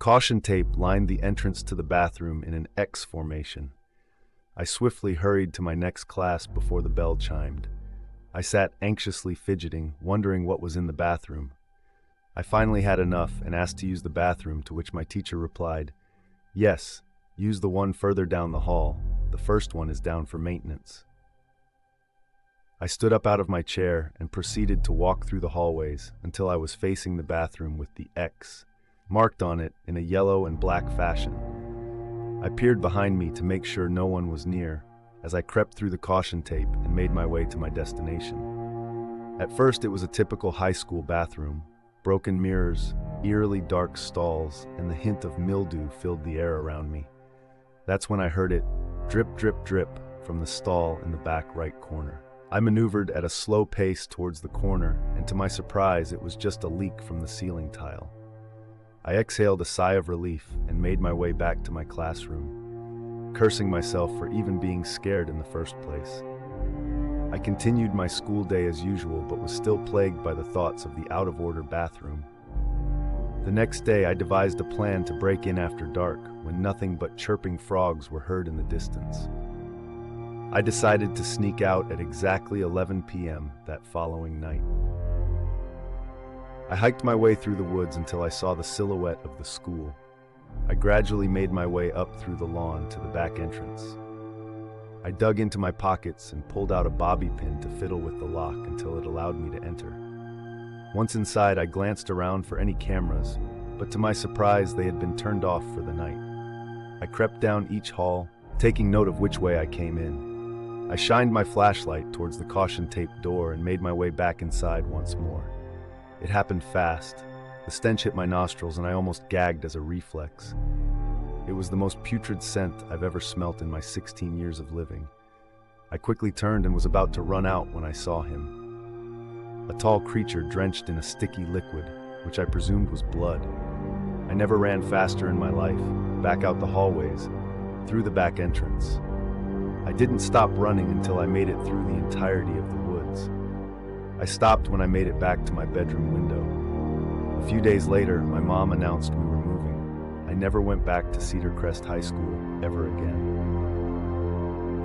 Caution tape lined the entrance to the bathroom in an X formation. I swiftly hurried to my next class before the bell chimed. I sat anxiously fidgeting, wondering what was in the bathroom. I finally had enough and asked to use the bathroom, to which my teacher replied, "Yes, use the one further down the hall. The first one is down for maintenance." I stood up out of my chair and proceeded to walk through the hallways until I was facing the bathroom with the X marked on it in a yellow and black fashion. I peered behind me to make sure no one was near as I crept through the caution tape and made my way to my destination. At first, it was a typical high school bathroom. Broken mirrors, eerily dark stalls, and the hint of mildew filled the air around me. That's when I heard it drip, drip, drip from the stall in the back right corner. I maneuvered at a slow pace towards the corner, and to my surprise, it was just a leak from the ceiling tile. I exhaled a sigh of relief and made my way back to my classroom, cursing myself for even being scared in the first place. I continued my school day as usual, but was still plagued by the thoughts of the out-of-order bathroom. The next day, I devised a plan to break in after dark, when nothing but chirping frogs were heard in the distance. I decided to sneak out at exactly 11 p.m. that following night. I hiked my way through the woods until I saw the silhouette of the school. I gradually made my way up through the lawn to the back entrance. I dug into my pockets and pulled out a bobby pin to fiddle with the lock until it allowed me to enter. Once inside, I glanced around for any cameras, but to my surprise, they had been turned off for the night. I crept down each hall, taking note of which way I came in. I shined my flashlight towards the caution tape door and made my way back inside once more. It happened fast. The stench hit my nostrils and I almost gagged as a reflex. It was the most putrid scent I've ever smelt in my 16 years of living. I quickly turned and was about to run out when I saw him. A tall creature drenched in a sticky liquid, which I presumed was blood. I never ran faster in my life, back out the hallways, through the back entrance. I didn't stop running until I made it through the entirety of the woods. I stopped when I made it back to my bedroom window. A few days later, my mom announced we were moving. I never went back to Cedar Crest High School ever again.